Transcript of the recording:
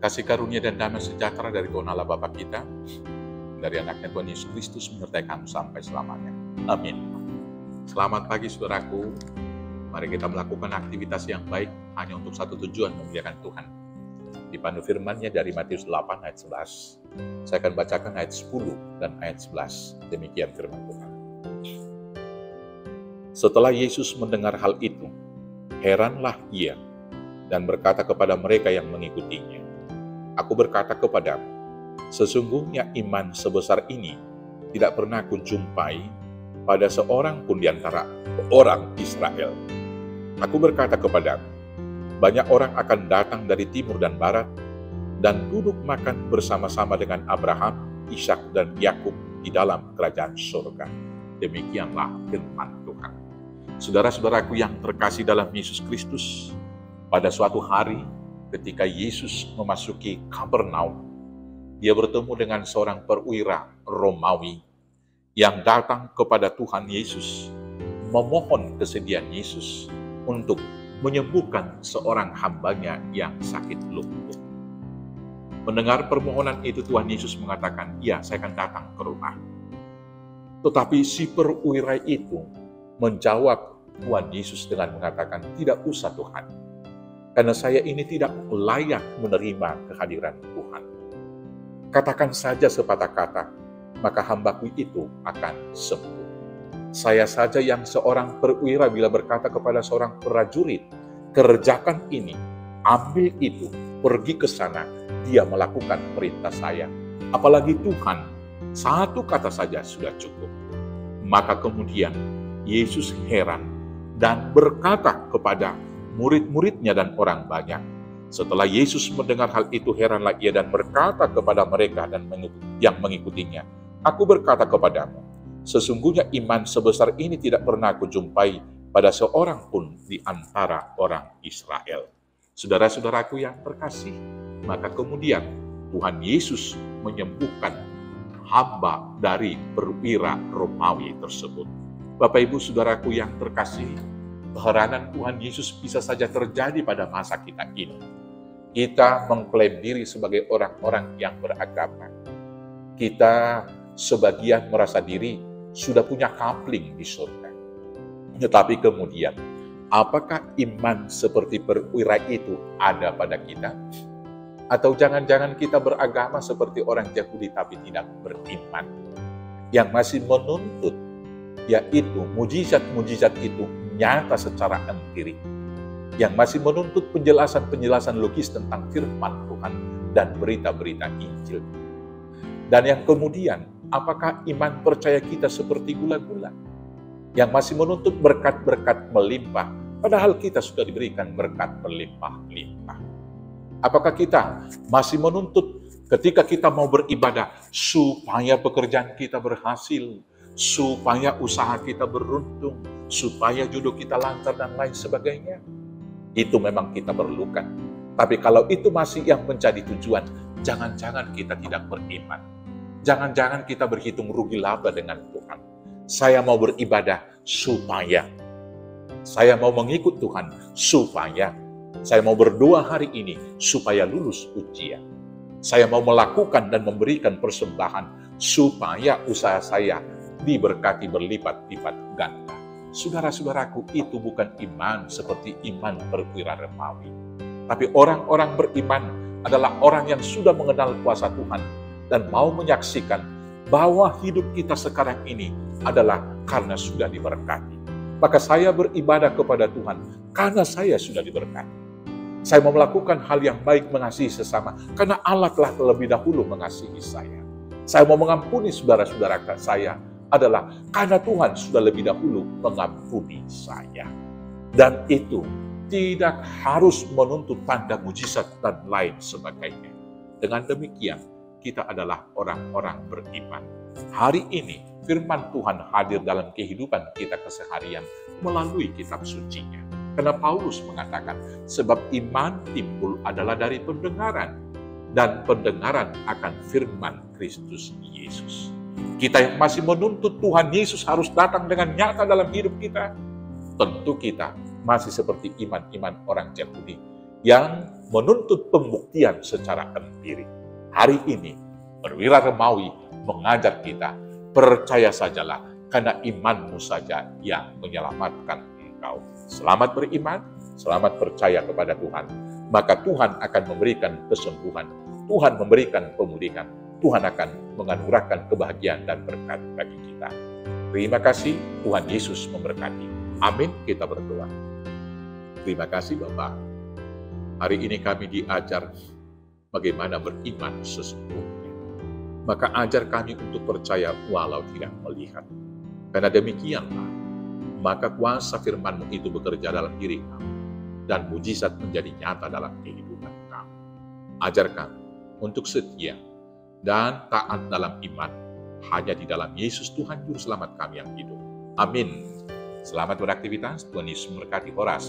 Kasih karunia dan damai sejahtera dari Tuhan Allah Bapa kita, dari anaknya Tuhan Yesus Kristus menyertai kamu sampai selamanya. Amin. Selamat pagi saudaraku. Mari kita melakukan aktivitas yang baik hanya untuk satu tujuan, memuliakan Tuhan. Dipandu firman-Nya dari Matius 8 ayat 11. Saya akan bacakan ayat 10 dan ayat 11. Demikian firman Tuhan. Setelah Yesus mendengar hal itu, heranlah ia dan berkata kepada mereka yang mengikutinya, "Aku berkata kepadamu, sesungguhnya iman sebesar ini tidak pernah kujumpai pada seorang pun di antara orang Israel. Aku berkata kepadamu, banyak orang akan datang dari timur dan barat dan duduk makan bersama-sama dengan Abraham, Ishak dan Yakub di dalam kerajaan surga." Demikianlah firman Tuhan. Saudara-saudaraku yang terkasih dalam Yesus Kristus, pada suatu hari ketika Yesus memasuki Kapernaum, dia bertemu dengan seorang perwira Romawi yang datang kepada Tuhan Yesus, memohon kesediaan Yesus untuk menyembuhkan seorang hambanya yang sakit lumpuh. Mendengar permohonan itu, Tuhan Yesus mengatakan, "Ya, saya akan datang ke rumah." Tetapi si perwira itu menjawab Tuhan Yesus dengan mengatakan, "Tidak usah Tuhan, karena saya ini tidak layak menerima kehadiran Tuhan. Katakan saja sepatah kata, maka hambaku itu akan sembuh." Saya saja yang seorang perwira bila berkata kepada seorang prajurit, "Kerjakan ini, ambil itu, pergi ke sana," dia melakukan perintah saya. Apalagi Tuhan, satu kata saja sudah cukup. Maka kemudian Yesus heran dan berkata kepada murid-muridnya dan orang banyak. Setelah Yesus mendengar hal itu, heranlah ia dan berkata kepada mereka dan yang mengikutinya, "Aku berkata kepadamu, sesungguhnya iman sebesar ini tidak pernah kujumpai pada seorang pun di antara orang Israel." Saudara-saudaraku yang terkasih, maka kemudian Tuhan Yesus menyembuhkan hamba dari perwira Romawi tersebut. Bapak Ibu saudaraku yang terkasih, keheranan Tuhan Yesus bisa saja terjadi pada masa kita ini. Kita mengklaim diri sebagai orang-orang yang beragama. Kita sebagian merasa diri sudah punya kapling di surga. Tetapi kemudian, apakah iman seperti perwira itu ada pada kita? Atau jangan-jangan kita beragama seperti orang Yahudi tapi tidak beriman, yang masih menuntut yaitu mujizat-mujizat itu nyata secara empirik, yang masih menuntut penjelasan-penjelasan logis tentang firman Tuhan dan berita-berita Injil. Dan yang kemudian, apakah iman percaya kita seperti gula-gula, yang masih menuntut berkat-berkat melimpah, padahal kita sudah diberikan berkat berlimpah-limpah? Apakah kita masih menuntut ketika kita mau beribadah supaya pekerjaan kita berhasil, supaya usaha kita beruntung, supaya jodoh kita lancar dan lain sebagainya? Itu memang kita perlukan. Tapi kalau itu masih yang menjadi tujuan, jangan-jangan kita tidak beriman. Jangan-jangan kita berhitung rugi laba dengan Tuhan. Saya mau beribadah supaya, saya mau mengikut Tuhan supaya, saya mau berdoa hari ini supaya lulus ujian. Saya mau melakukan dan memberikan persembahan supaya usaha saya diberkati berlipat-lipat ganda. Saudara-saudaraku, itu bukan iman seperti iman perwira Romawi. Tapi orang-orang beriman adalah orang yang sudah mengenal kuasa Tuhan dan mau menyaksikan bahwa hidup kita sekarang ini adalah karena sudah diberkati. Maka saya beribadah kepada Tuhan karena saya sudah diberkati. Saya mau melakukan hal yang baik, mengasihi sesama karena Allah telah terlebih dahulu mengasihi saya. Saya mau mengampuni saudara-saudara saya adalah karena Tuhan sudah lebih dahulu mengampuni saya. Dan itu tidak harus menuntut tanda mujizat dan lain sebagainya. Dengan demikian, kita adalah orang-orang beriman. Hari ini, firman Tuhan hadir dalam kehidupan kita keseharian melalui kitab sucinya. Karena Paulus mengatakan, sebab iman timbul adalah dari pendengaran, dan pendengaran akan firman Kristus Yesus. Kita yang masih menuntut Tuhan Yesus harus datang dengan nyata dalam hidup kita, tentu kita masih seperti iman-iman orang Yahudi yang menuntut pembuktian secara empirik. Hari ini, perwira Romawi mengajar kita, percaya sajalah, karena imanmu saja yang menyelamatkan engkau. Selamat beriman, selamat percaya kepada Tuhan. Maka Tuhan akan memberikan kesembuhan, Tuhan memberikan pemulihan, Tuhan akan menganugerahkan kebahagiaan dan berkat bagi kita. Terima kasih, Tuhan Yesus memberkati. Amin, kita berdoa. Terima kasih Bapak. Hari ini kami diajar bagaimana beriman sesungguhnya. Maka ajar kami untuk percaya walau tidak melihat. Karena demikianlah, maka kuasa firman-Mu itu bekerja dalam diri kami, dan mujizat menjadi nyata dalam kehidupan kami. Ajar kami untuk setia dan taat dalam iman, hanya di dalam Yesus Tuhan Juru Selamat kami yang hidup. Amin. Selamat beraktivitas, Tuhan Yesus memberkati. Oras.